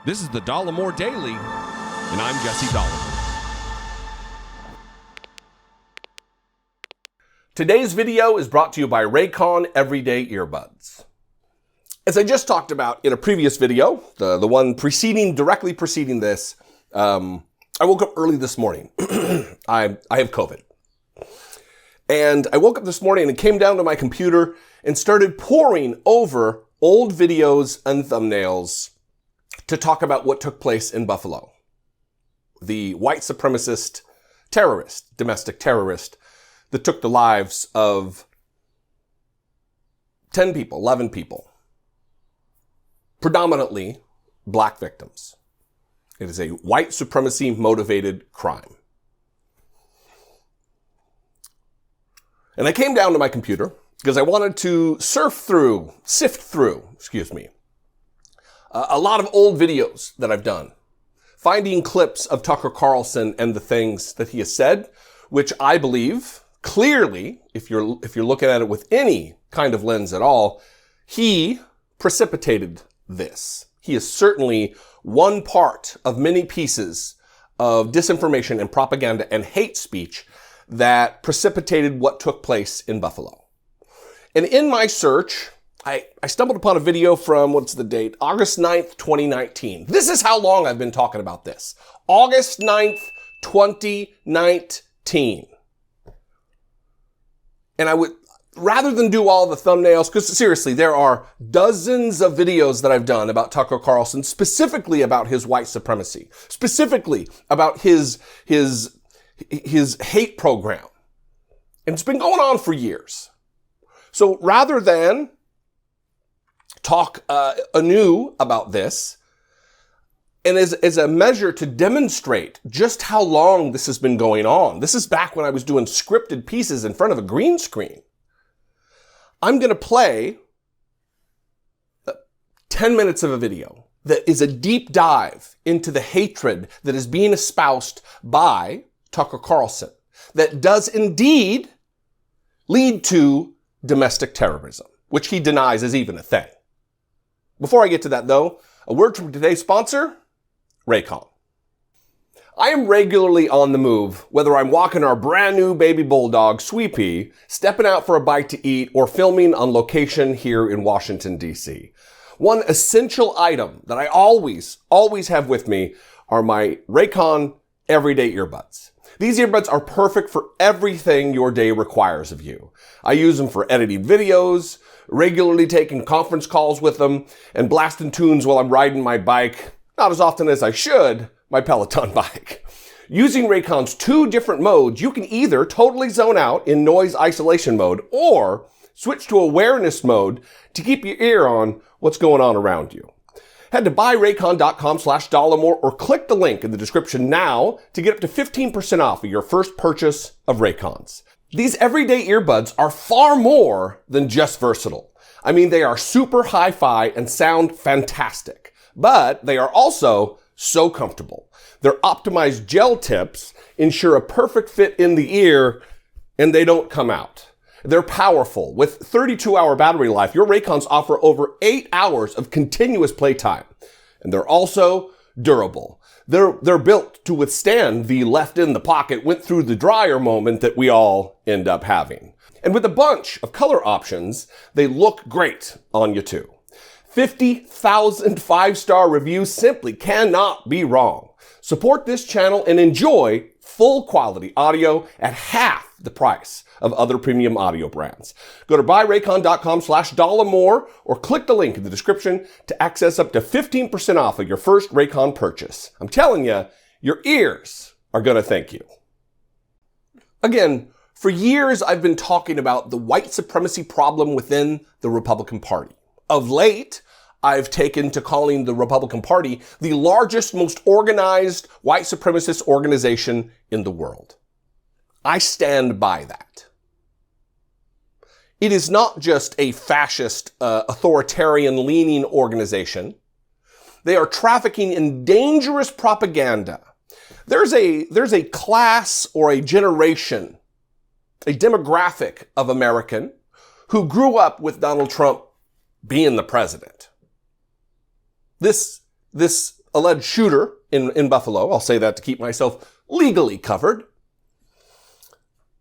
This is the Dollemore Daily, and I'm Jesse Dollemore. Today's video is brought to you by Raycon Everyday Earbuds. As I just talked about in a previous video, the one directly preceding this, I woke up early this morning. I have COVID. And I woke up this morning and came down to my computer and started poring over old videos and thumbnails to talk about what took place in Buffalo. The white supremacist terrorist, domestic terrorist, that took the lives of 10 people, 11 people, predominantly black victims. It is a white supremacy motivated crime. And I came down to my computer because I wanted to sift through, a lot of old videos that I've done, finding clips of Tucker Carlson and the things that he has said, which I believe clearly, if you're looking at it with any kind of lens at all, he precipitated this. He is certainly one part of many pieces of disinformation and propaganda and hate speech that precipitated what took place in Buffalo. And in my search, I stumbled upon a video from, what's the date? August 9th, 2019. This is how long I've been talking about this. August 9th, 2019. And I would, rather than do all the thumbnails, because seriously, there are dozens of videos that I've done about Tucker Carlson, specifically about his white supremacy, specifically about his hate program. And it's been going on for years. So rather than talk anew about this, and as a measure to demonstrate just how long this has been going on, this is back when I was doing scripted pieces in front of a green screen, I'm going to play 10 minutes of a video that is a deep dive into the hatred that is being espoused by Tucker Carlson, that does indeed lead to domestic terrorism, which he denies is even a thing. Before I get to that, though, a word from today's sponsor, Raycon. I am regularly on the move, whether I'm walking our brand new baby bulldog, Sweepy, stepping out for a bite to eat, or filming on location here in Washington, D.C. One essential item that I always have with me are my Raycon Everyday Earbuds. These earbuds are perfect for everything your day requires of you. I use them for editing videos, regularly taking conference calls with them, and blasting tunes while I'm riding my bike, not as often as I should, my Peloton bike. Using Raycon's two different modes, you can either totally zone out in noise isolation mode or switch to awareness mode to keep your ear on what's going on around you. Head to buyraycon.com/Dollemore or click the link in the description now to get up to 15% off of your first purchase of Raycons. These everyday earbuds are far more than just versatile. I mean, they are super hi-fi and sound fantastic, but they are also so comfortable. Their optimized gel tips ensure a perfect fit in the ear, and they don't come out. They're powerful. With 32-hour battery life, your Raycons offer over 8 hours of continuous playtime. And they're also durable. They're built to withstand the left in the pocket, went through the dryer moment that we all end up having. And with a bunch of color options, they look great on you too. 50,000 5-star reviews simply cannot be wrong. Support this channel and enjoy full quality audio at half the price of other premium audio brands. Go to buyraycon.com/Dollemore or click the link in the description to access up to 15% off of your first Raycon purchase. I'm telling you, your ears are going to thank you. Again, for years I've been talking about the white supremacy problem within the Republican Party. Of late, I've taken to calling the Republican Party the largest, most organized white supremacist organization in the world. I stand by that. It is not just a fascist, authoritarian-leaning organization. They are trafficking in dangerous propaganda. There's a class or a generation, a demographic of American who grew up with Donald Trump being the president. This alleged shooter in Buffalo, I'll say that to keep myself legally covered,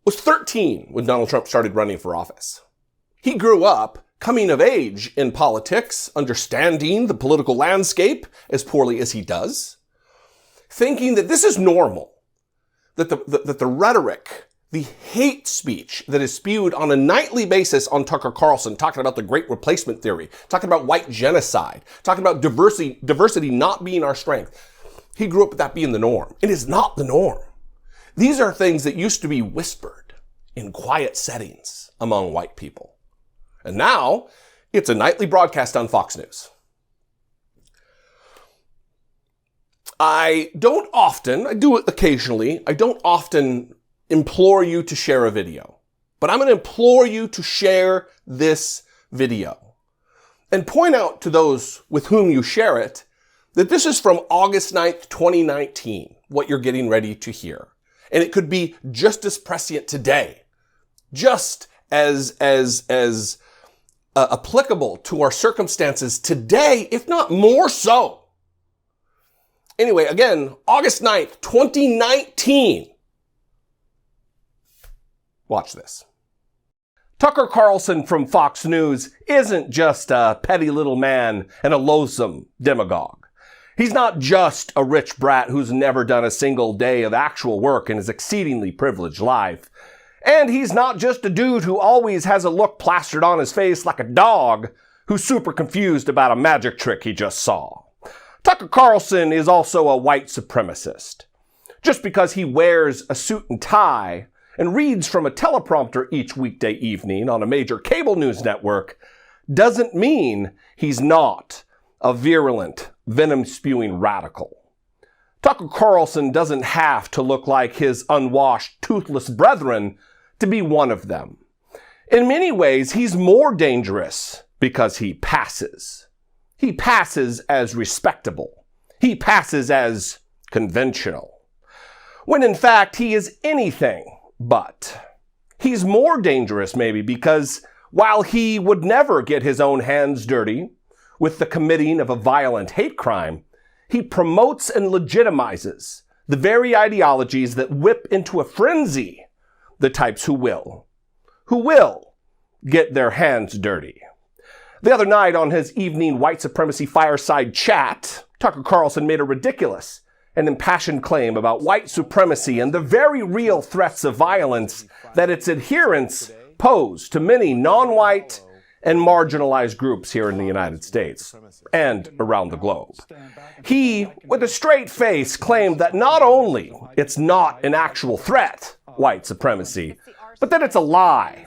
was 13 when Donald Trump started running for office. He grew up coming of age in politics, understanding the political landscape as poorly as he does, thinking that this is normal, that the rhetoric, the hate speech that is spewed on a nightly basis on Tucker Carlson, talking about the Great Replacement Theory, talking about white genocide, talking about diversity not being our strength. He grew up with that being the norm. It is not the norm. These are things that used to be whispered in quiet settings among white people. And now it's a nightly broadcast on Fox News. I do it occasionally, I don't often implore you to share a video, but I'm going to implore you to share this video and point out to those with whom you share it that this is from August 9th, 2019, what you're getting ready to hear. And it could be just as prescient today, just as applicable to our circumstances today, if not more so. Anyway, again, August 9th, 2019. Watch this. Tucker Carlson from Fox News isn't just a petty little man and a loathsome demagogue. He's not just a rich brat who's never done a single day of actual work in his exceedingly privileged life. And he's not just a dude who always has a look plastered on his face like a dog who's super confused about a magic trick he just saw. Tucker Carlson is also a white supremacist. Just because he wears a suit and tie and reads from a teleprompter each weekday evening on a major cable news network doesn't mean he's not a virulent, venom-spewing radical. Tucker Carlson doesn't have to look like his unwashed, toothless brethren to be one of them. In many ways, he's more dangerous because he passes. He passes as respectable. He passes as conventional. When in fact, he is anything but. He's more dangerous maybe because while he would never get his own hands dirty with the committing of a violent hate crime, he promotes and legitimizes the very ideologies that whip into a frenzy the types who will get their hands dirty. The other night on his evening white supremacy fireside chat, Tucker Carlson made a ridiculous and impassioned claim about white supremacy and the very real threats of violence that its adherents pose to many non-white and marginalized groups here in the United States and around the globe. He, with a straight face, claimed that not only it's not an actual threat, white supremacy, but that it's a lie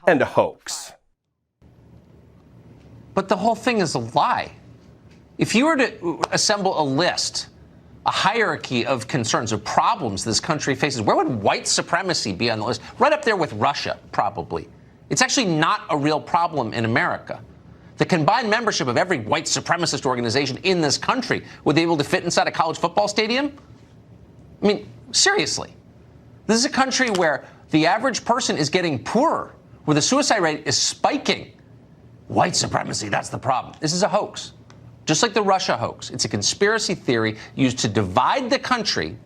and a hoax. But the whole thing is a lie. If you were to assemble a list, a hierarchy of concerns, of problems this country faces, where would white supremacy be on the list? Right up there with Russia, probably. It's actually not a real problem in America. The combined membership of every white supremacist organization in this country, would they be able to fit inside a college football stadium? I mean, seriously. This is a country where the average person is getting poorer, where the suicide rate is spiking. White supremacy, that's the problem. This is a hoax. Just like the Russia hoax. It's a conspiracy theory used to divide the country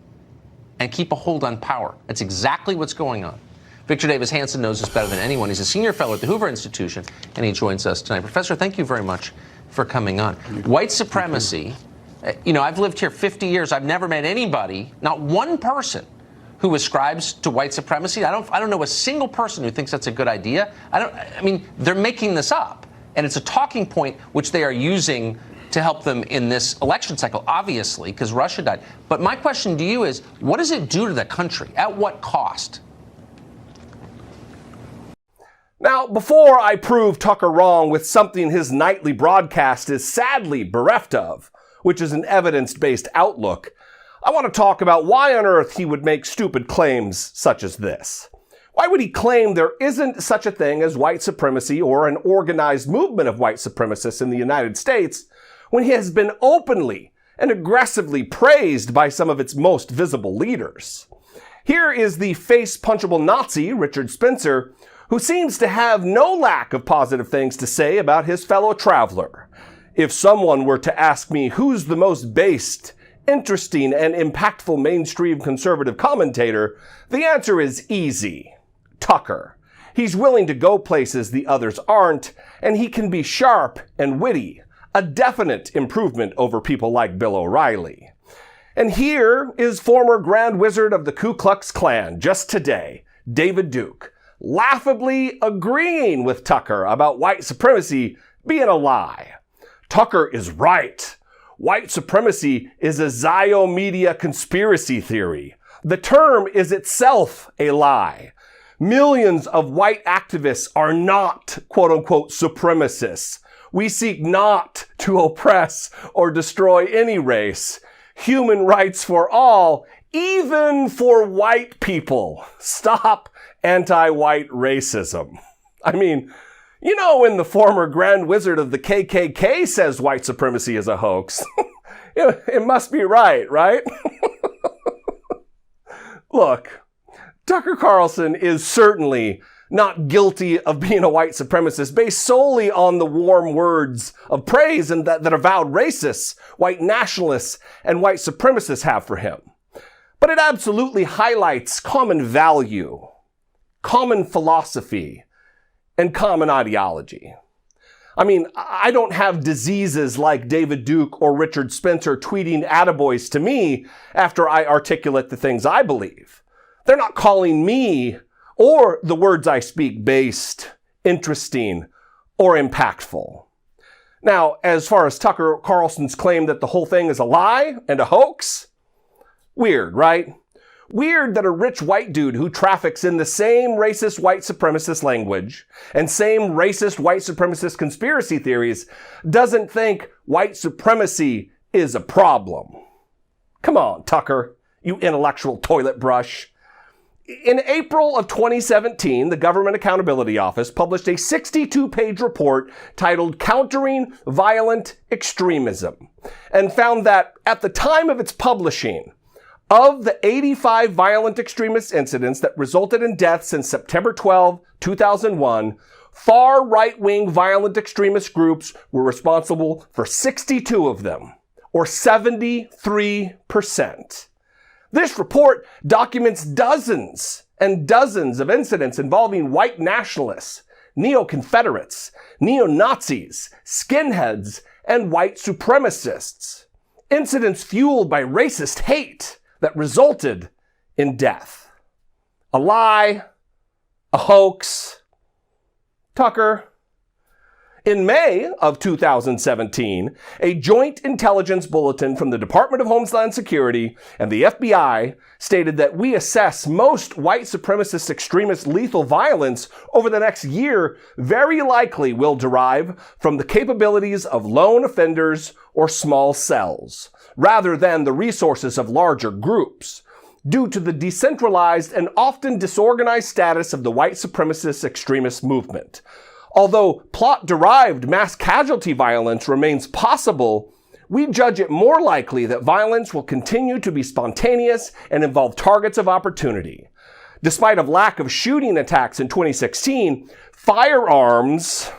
and keep a hold on power. That's exactly what's going on. Victor Davis Hanson knows this better than anyone. He's a senior fellow at the Hoover Institution, and he joins us tonight. Professor, thank you very much for coming on. White supremacy, I've lived here 50 years. I've never met anybody, not one person, who ascribes to white supremacy. I don't know a single person who thinks that's a good idea. They're making this up. And it's a talking point which they are using to help them in this election cycle, obviously, because Russia died. But my question to you is, what does it do to the country? At what cost? Now, before I prove Tucker wrong with something his nightly broadcast is sadly bereft of, which is an evidence-based outlook, I want to talk about why on earth he would make stupid claims such as this. Why would he claim there isn't such a thing as white supremacy or an organized movement of white supremacists in the United States when he has been openly and aggressively praised by some of its most visible leaders? Here is the face-punchable Nazi, Richard Spencer, who seems to have no lack of positive things to say about his fellow traveler. If someone were to ask me who's the most based, interesting, and impactful mainstream conservative commentator, the answer is easy. Tucker. He's willing to go places the others aren't, and he can be sharp and witty, a definite improvement over people like Bill O'Reilly. And here is former Grand Wizard of the Ku Klux Klan just today, David Duke, laughably agreeing with Tucker about white supremacy being a lie. Tucker is right. White supremacy is a Zio media conspiracy theory. The term is itself a lie. Millions of white activists are not, quote-unquote, supremacists. We seek not to oppress or destroy any race. Human rights for all, even for white people. Stop anti-white racism. I mean, you know, when the former Grand Wizard of the KKK says white supremacy is a hoax, it must be right? Look, Tucker Carlson is certainly not guilty of being a white supremacist based solely on the warm words of praise and that avowed racists, white nationalists, and white supremacists have for him. But it absolutely highlights common value, common philosophy, and common ideology. I mean, I don't have diseases like David Duke or Richard Spencer tweeting attaboys to me after I articulate the things I believe. They're not calling me or the words I speak based, interesting, or impactful. Now, as far as Tucker Carlson's claim that the whole thing is a lie and a hoax, weird, right? Weird that a rich white dude who traffics in the same racist white supremacist language and same racist white supremacist conspiracy theories doesn't think white supremacy is a problem. Come on, Tucker, you intellectual toilet brush. In April of 2017, the Government Accountability Office published a 62-page report titled Countering Violent Extremism and found that at the time of its publishing, of the 85 violent extremist incidents that resulted in death since September 12, 2001, far right-wing violent extremist groups were responsible for 62 of them, or 73%. This report documents dozens and dozens of incidents involving white nationalists, neo-Confederates, neo-Nazis, skinheads, and white supremacists. Incidents fueled by racist hate that resulted in death. A lie, a hoax. Tucker. In May of 2017, a joint intelligence bulletin from the Department of Homeland Security and the FBI stated that we assess most white supremacist extremist lethal violence over the next year very likely will derive from the capabilities of lone offenders or small cells, rather than the resources of larger groups, due to the decentralized and often disorganized status of the white supremacist extremist movement. Although plot-derived mass casualty violence remains possible, we judge it more likely that violence will continue to be spontaneous and involve targets of opportunity. Despite a lack of shooting attacks in 2016, firearms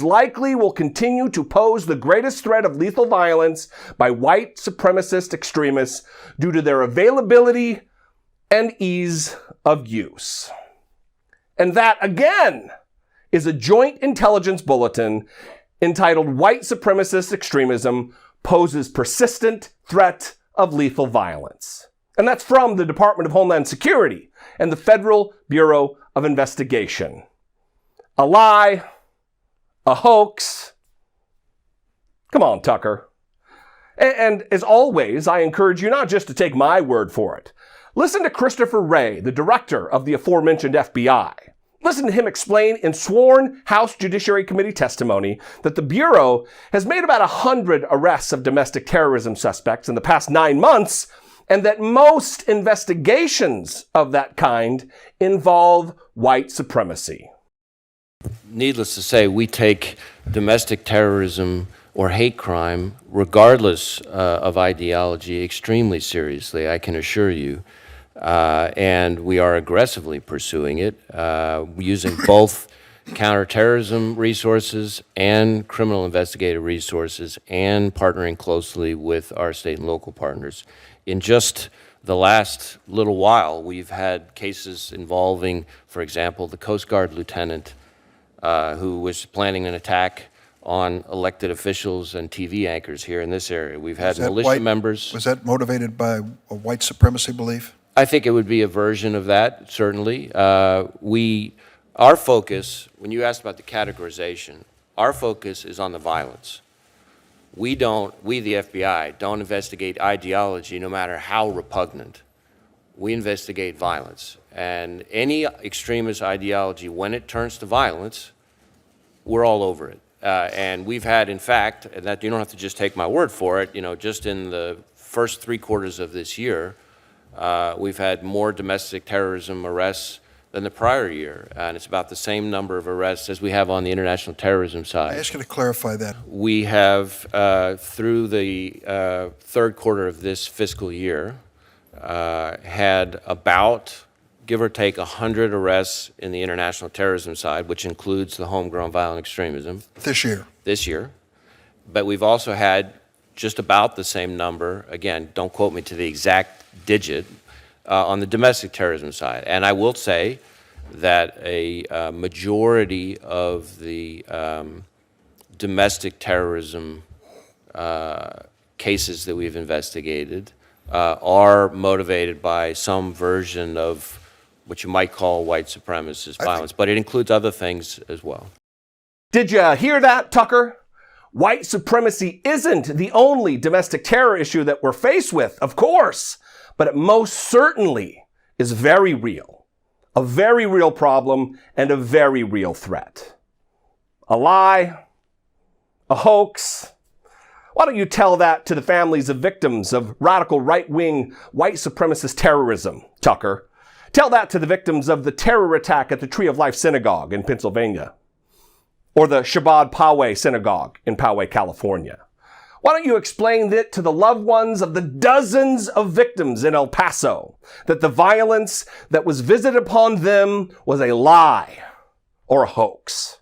likely will continue to pose the greatest threat of lethal violence by white supremacist extremists due to their availability and ease of use. And that, again, is a joint intelligence bulletin entitled White Supremacist Extremism Poses Persistent Threat of Lethal Violence. And that's from the Department of Homeland Security and the Federal Bureau of Investigation. A lie, a hoax. Come on, Tucker. And as always, I encourage you not just to take my word for it. Listen to Christopher Wray, the director of the aforementioned FBI. Listen to him explain in sworn House Judiciary Committee testimony that the Bureau has made about 100 arrests of domestic terrorism suspects in the past 9 months, and that most investigations of that kind involve white supremacy. Needless to say, we take domestic terrorism or hate crime, regardless of ideology, extremely seriously, I can assure you. And we are aggressively pursuing it, using both counterterrorism resources and criminal investigative resources, and partnering closely with our state and local partners. In just the last little while, we've had cases involving, for example, the Coast Guard lieutenant who was planning an attack on elected officials and TV anchors here in this area. We've had militia members. Was that motivated by a white supremacy belief? I think it would be a version of that, certainly. Our focus, when you asked about the categorization, our focus is on the violence. We, the FBI, don't investigate ideology no matter how repugnant. We investigate violence. And any extremist ideology, when it turns to violence, we're all over it. And we've had, in fact, and that you don't have to just take my word for it, just in the first 3 quarters of this year, we've had more domestic terrorism arrests than the prior year, and it's about the same number of arrests as we have on the international terrorism side. I ask you to clarify that. We have, through the third quarter of this fiscal year, had about, give or take, 100 arrests in the international terrorism side, which includes the homegrown violent extremism. This year? This year. But we've also had just about the same number, again, don't quote me to the exact digit, on the domestic terrorism side. And I will say that a majority of the domestic terrorism cases that we've investigated are motivated by some version of what you might call white supremacist violence, but it includes other things as well. Did you hear that, Tucker? White supremacy isn't the only domestic terror issue that we're faced with, of course. But it most certainly is very real, a very real problem, and a very real threat. A lie, a hoax. Why don't you tell that to the families of victims of radical right-wing white supremacist terrorism, Tucker? Tell that to the victims of the terror attack at the Tree of Life Synagogue in Pennsylvania, or the Shabbat Poway Synagogue in Poway, California. Why don't you explain it to the loved ones of the dozens of victims in El Paso, that the violence that was visited upon them was a lie or a hoax?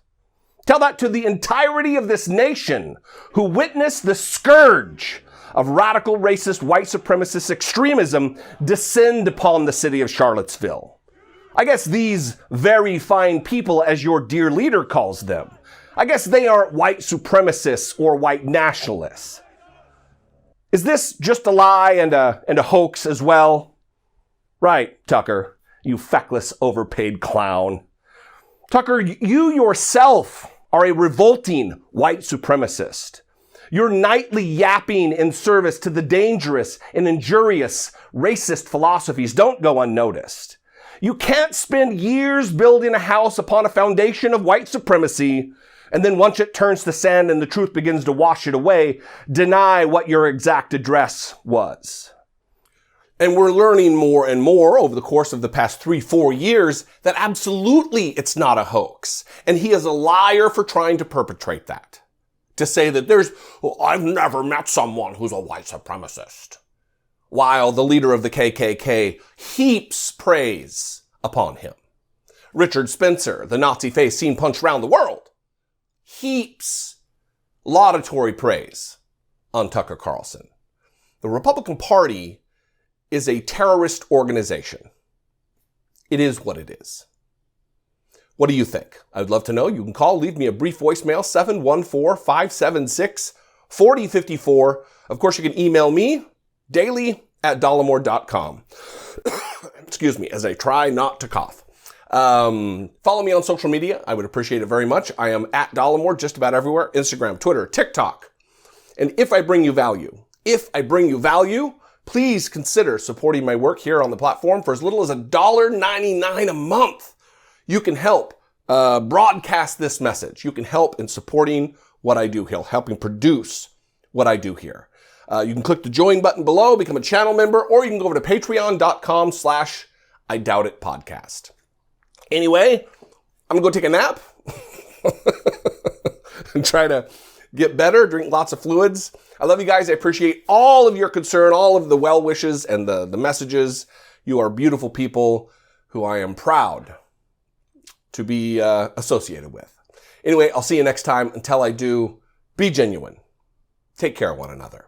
Tell that to the entirety of this nation who witnessed the scourge of radical racist white supremacist extremism descend upon the city of Charlottesville. I guess these very fine people, as your dear leader calls them, I guess they aren't white supremacists or white nationalists. Is this just a lie and a hoax as well? Right, Tucker, you feckless, overpaid clown. Tucker, you yourself are a revolting white supremacist. Your nightly yapping in service to the dangerous and injurious racist philosophies don't go unnoticed. You can't spend years building a house upon a foundation of white supremacy and then once it turns to sand and the truth begins to wash it away, deny what your exact address was. And we're learning more and more over the course of the past 3-4 years that absolutely it's not a hoax. And he is a liar for trying to perpetrate that. To say that I've never met someone who's a white supremacist. While the leader of the KKK heaps praise upon him. Richard Spencer, the Nazi face seen punched around the world, heaps laudatory praise on Tucker Carlson. The Republican Party is a terrorist organization. It is what it is. What do you think? I would love to know. You can call, leave me a brief voicemail, 714-576-4054. Of course, you can email me, daily@dollemore.com. Excuse me, as I try not to cough. Follow me on social media. I would appreciate it very much. I am at Dollemore just about everywhere. Instagram, Twitter, TikTok. And if I bring you value, please consider supporting my work here on the platform for as little as $1.99 a month. You can help broadcast this message. You can help in supporting what I do here, helping produce what I do here. You can click the join button below, become a channel member, or you can go over to patreon.com/IDoubtItPodcast. Anyway, I'm gonna go take a nap and try to get better, drink lots of fluids. I love you guys. I appreciate all of your concern, all of the well wishes and the messages. You are beautiful people who I am proud to be associated with. Anyway, I'll see you next time. Until I do, be genuine. Take care of one another.